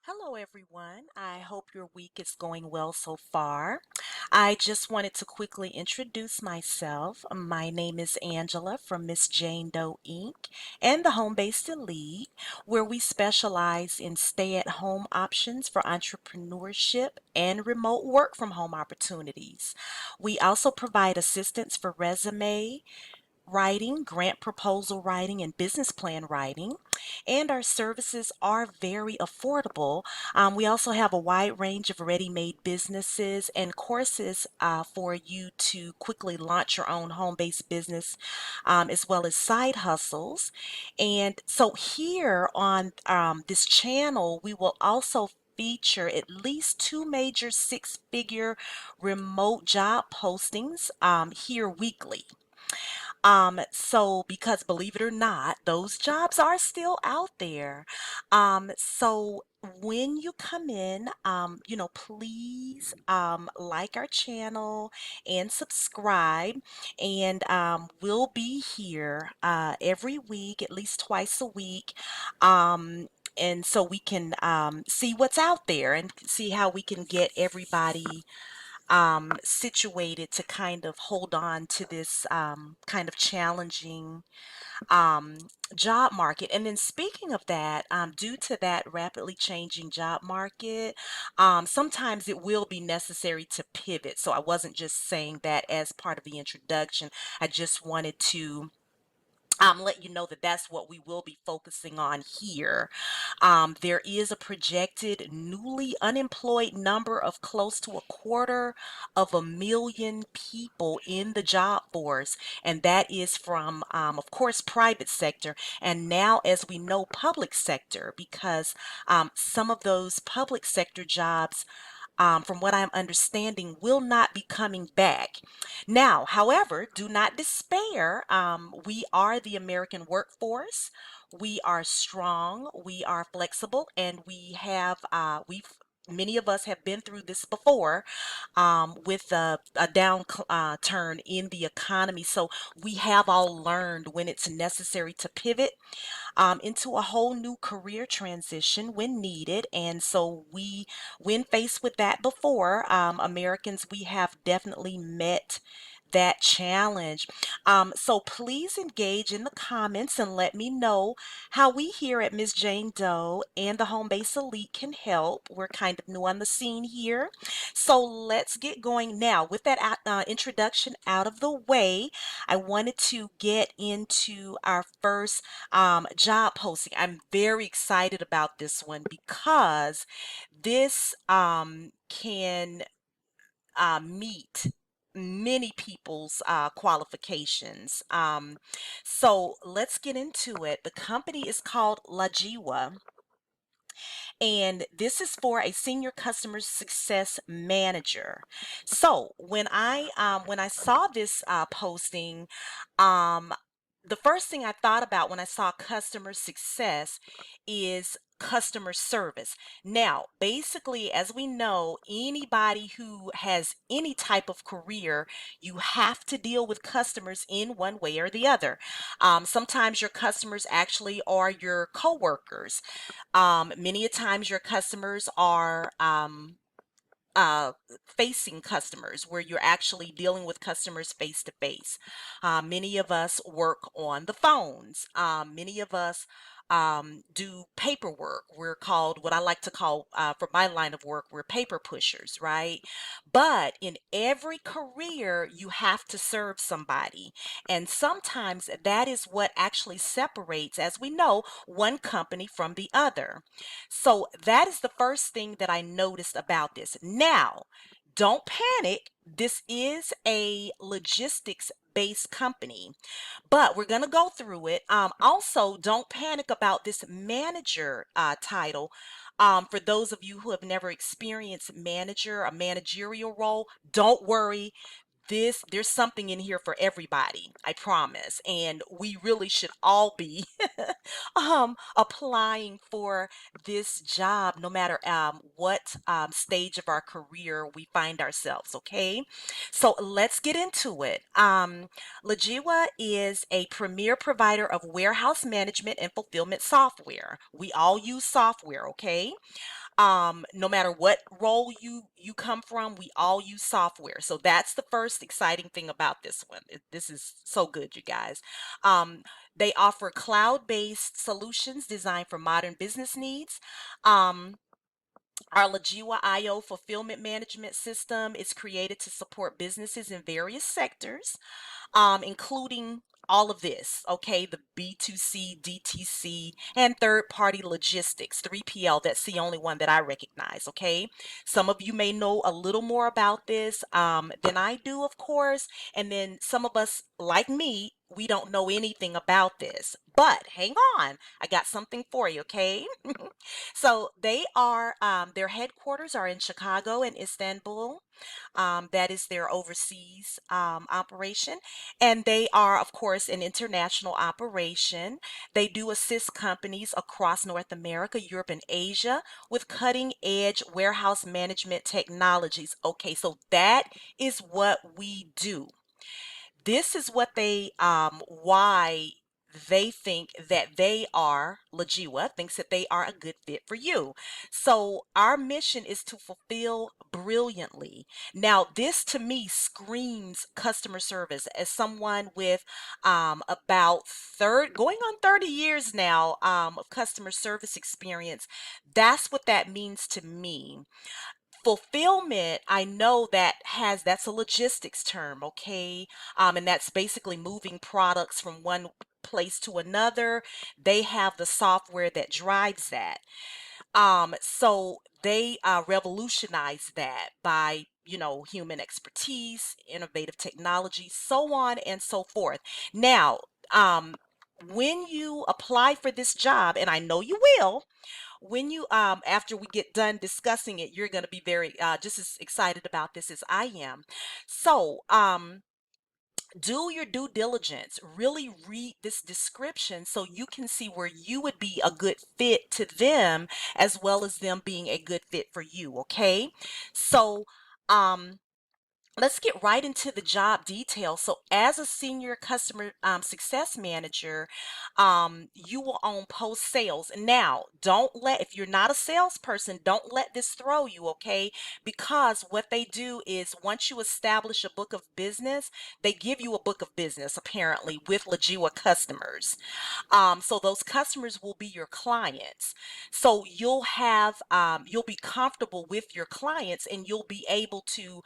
Hello, everyone. I hope your week is going well so far. I just wanted to quickly introduce myself. My name is Angela from Miss Jane Doe Inc. and the Home Based Elite, where we specialize in stay at home options for entrepreneurship and remote work from home opportunities. We also provide assistance for resume writing, grant proposal writing, and business plan writing. And our services are very affordable. We also have a wide range of ready made businesses and courses for you to quickly launch your own home based business, as well as side hustles. And so, here on this channel, we will also feature at least two major six-figure remote job postings here weekly. So because believe it or not, those jobs are still out there. So when you come in, please like our channel and subscribe. And we'll be here every week, at least twice a week. And so we can see what's out there and see how we can get everybody situated to kind of hold on to this kind of challenging um, job market. And then speaking of that, due to that rapidly changing job market, sometimes it will be necessary to pivot. So I wasn't just saying that as part of the introduction. I just wanted to let you know that that's what we will be focusing on here. There is a projected newly unemployed number of close to 250,000 people in the job force, and that is from, of course, private sector, and now, as we know, public sector, because some of those public sector jobs, from what I'm understanding, will not be coming back. Now, however, do not despair. We are the American workforce. We are strong, we are flexible, and many of us have been through this before with a turn in the economy. So we have all learned when it's necessary to pivot into a whole new career transition when needed. And so when faced with that before, Americans, we have definitely met that challenge. So please engage in the comments and let me know how we here at Miss Jane Doe and the Home Base Elite can help. We're kind of new on the scene here. So let's get going now. With that introduction out of the way, I wanted to get into our first job posting. I'm very excited about this one because this can meet many people's qualifications. So let's get into it. The company is called Logiwa, and this is for a senior customer success manager. So when I saw this posting, um, the first thing I thought about when I saw customer success is customer service. Now, basically, as we know, anybody who has any type of career, you have to deal with customers in one way or the other. Sometimes your customers actually are your coworkers. Many a times your customers are uh, facing customers, where you're actually dealing with customers face to face. Many of us work on the phones. Many of us do paperwork. We're called, what I like to call, for my line of work, we're paper pushers, right? But in every career, you have to serve somebody. And sometimes that is what actually separates, as we know, one company from the other. So that is the first thing that I noticed about this. Now, don't panic. This is a logistics based company, but we're going to go through it. Also, don't panic about this manager title. For those of you who have never experienced a managerial role, don't worry. There's something in here for everybody, I promise. And we really should all be applying for this job, no matter what stage of our career we find ourselves. Okay, so let's get into it. Logiwa is a premier provider of warehouse management and fulfillment software. We all use software, okay? No matter what role you come from, we all use software. So that's the first exciting thing about this one. This is so good, you guys. Um, they offer cloud-based solutions designed for modern business needs. Um, our Logiwa IO fulfillment management system is created to support businesses in various sectors, including all of this, okay, the B2C, DTC, and third party logistics, 3PL. That's the only one that I recognize, okay? Some of you may know a little more about this than I do, of course, and then some of us, like me, we don't know anything about this. But hang on, I got something for you, okay? So their headquarters are in Chicago and Istanbul. That is their overseas operation. And they are, of course, an international operation. They do assist companies across North America, Europe, and Asia with cutting edge warehouse management technologies. Okay, so that is what we do. This is what why they think that they are, Logiwa thinks that they are a good fit for you. So our mission is to fulfill brilliantly. Now, this to me screams customer service as someone with about going on 30 years now of customer service experience. That's what that means to me. Fulfillment, I know that's a logistics term, okay? And that's basically moving products from one place to another. They have the software that drives that. So they revolutionize that by, human expertise, innovative technology, so on and so forth. Now, um, when you apply for this job, and I know you will, when you after we get done discussing it, you're going to be very just as excited about this as I am. So do your due diligence, really read this description so you can see where you would be a good fit to them as well as them being a good fit for you. Okay, so um let's get right into the job details. So, as a senior customer success manager, you will own post sales. Now, if you're not a salesperson, don't let this throw you, okay? Because what they do is once you establish a book of business, they give you a book of business apparently with Logiwa customers. So those customers will be your clients. So you'll be comfortable with your clients and you'll be able to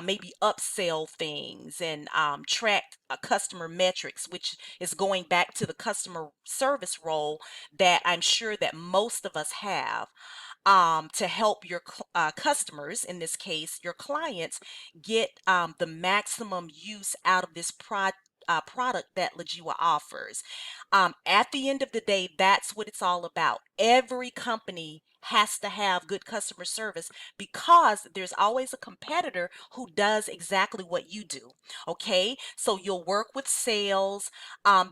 maybe upsell things and track customer metrics, which is going back to the customer service role that I'm sure that most of us have to help your customers, in this case, your clients, get the maximum use out of this product that Logiwa offers. At the end of the day, that's what it's all about. Every company has to have good customer service because there's always a competitor who does exactly what you do. Okay, so you'll work with sales.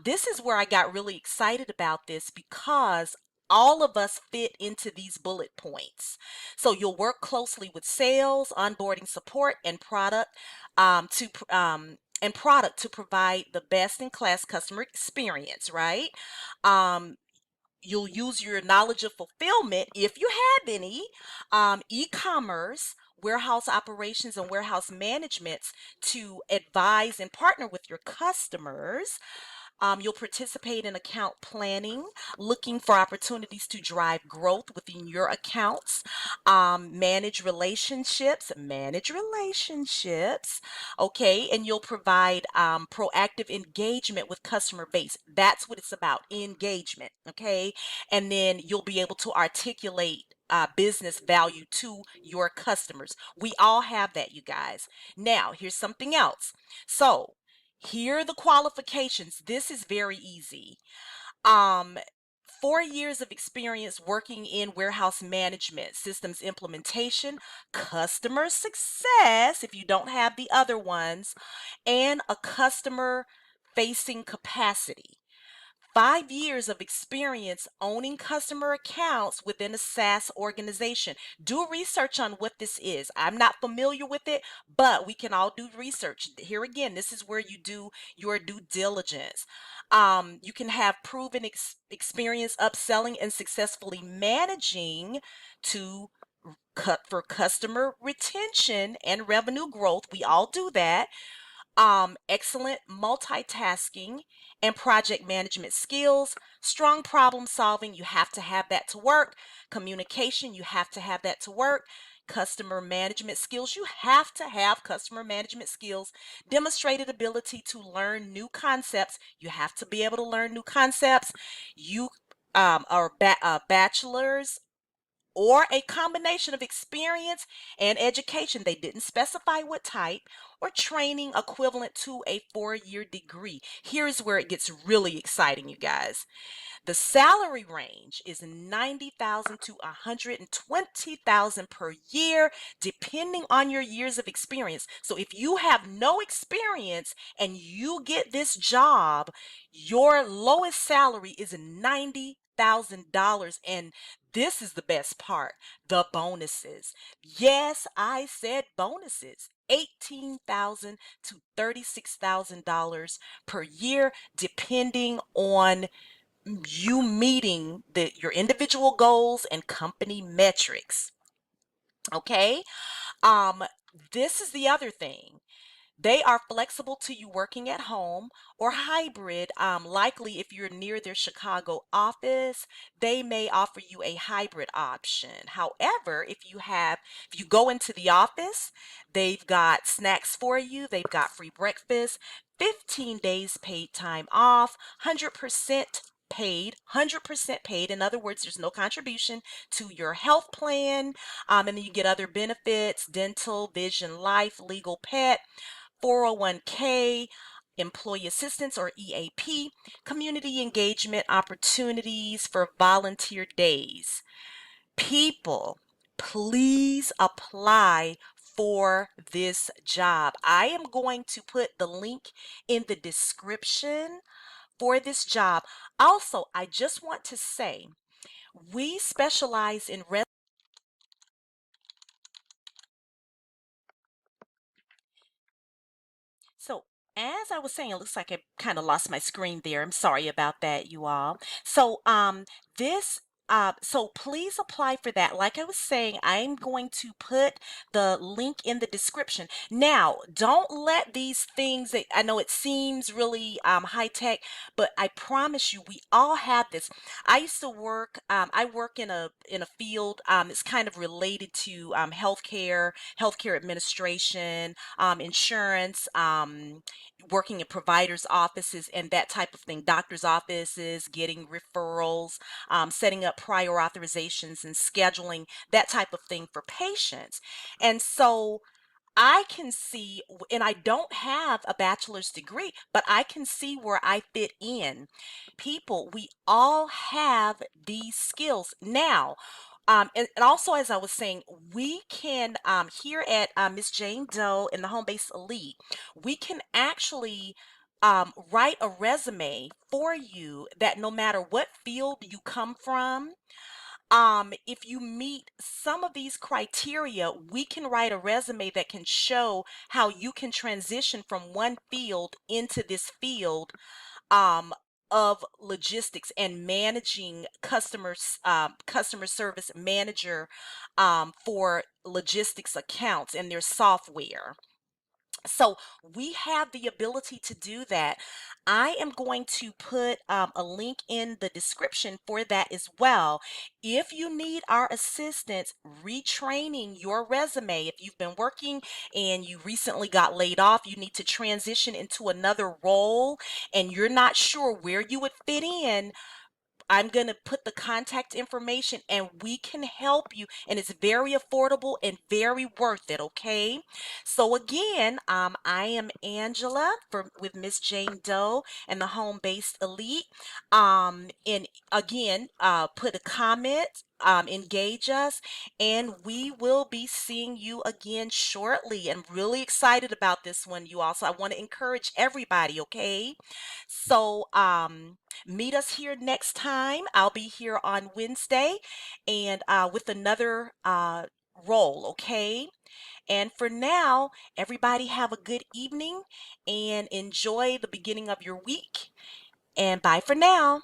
This is where I got really excited about this because all of us fit into these bullet points. So you'll work closely with sales, onboarding support, and product to provide the best in class customer experience, right? Um, you'll use your knowledge of fulfillment, if you have any, e-commerce, warehouse operations, and warehouse managements to advise and partner with your customers. You'll participate in account planning, looking for opportunities to drive growth within your accounts, manage relationships, okay, and you'll provide proactive engagement with customer base. That's what it's about, engagement, okay, and then you'll be able to articulate business value to your customers. We all have that, you guys. Now, here's something else. So, here are the qualifications. This is very easy. Um, 4 years of experience working in warehouse management, systems implementation, customer success, if you don't have the other ones, and a customer facing capacity. 5 years of experience owning customer accounts within a SaaS organization. Do research on what this is. I'm not familiar with it, but we can all do research. Here again, this is where you do your due diligence. You can have proven experience upselling and successfully managing to cut for customer retention and revenue growth. We all do that. Excellent multitasking and project management skills, strong problem solving, you have to have that to work. Communication, you have to have that to work. Customer management skills, you have to have customer management skills. Demonstrated ability to learn new concepts, you have to be able to learn new concepts. You are bachelor's or a combination of experience and education. They didn't specify what type, or training equivalent to a 4-year degree. Here's where it gets really exciting, you guys. The salary range is 90,000 to 120,000 per year, depending on your years of experience. So if you have no experience and you get this job, your lowest salary is $90,000. And this is the best part, the bonuses. Yes, I said bonuses. $18,000 to $36,000 per year, depending on you meeting your individual goals and company metrics. Okay. Um, this is the other thing. They are flexible to you working at home or hybrid. Likely, if you're near their Chicago office, they may offer you a hybrid option. However, if you go into the office, they've got snacks for you, they've got free breakfast, 15 days paid time off, 100% paid, 100% paid. In other words, there's no contribution to your health plan. And then you get other benefits: dental, vision, life, legal, pet, 401k, employee assistance or EAP, community engagement opportunities for volunteer days. People, please apply for this job. I am going to put the link in the description for this job. Also, I just want to say we specialize in So, as I was saying, it looks like I kind of lost my screen there. I'm sorry about that, you all. So, this, so please apply for that. Like I was saying, I'm going to put the link in the description. Now, don't let these things that I know it seems really high tech, but I promise you, we all have this. I used to work. I work in a field. It's kind of related to healthcare administration, insurance, working in providers' offices and that type of thing, doctors' offices, getting referrals, setting up prior authorizations and scheduling, that type of thing for patients. And so I can see, and I don't have a bachelor's degree, but I can see where I fit in. People, we all have these skills. Now, and also, as I was saying, we can, here at Miss Jane Doe in the Home Base Elite, we can actually write a resume for you that no matter what field you come from, if you meet some of these criteria, we can write a resume that can show how you can transition from one field into this field um, of logistics and managing customer service manager for logistics accounts and their software. So we have the ability to do that. I am going to put a link in the description for that as well. If you need our assistance retraining your resume, if you've been working and you recently got laid off, you need to transition into another role and you're not sure where you would fit in, I'm going to put the contact information and we can help you. And it's very affordable and very worth it. Okay. So again, I am Angela with Miss Jane Doe and the Home Based Elite. And again, put a comment, engage us, and we will be seeing you again shortly. I'm really excited about this one, you all. So I want to encourage everybody. Okay. So, meet us here next time. I'll be here on Wednesday and with another role, okay? And for now, everybody have a good evening and enjoy the beginning of your week. And bye for now.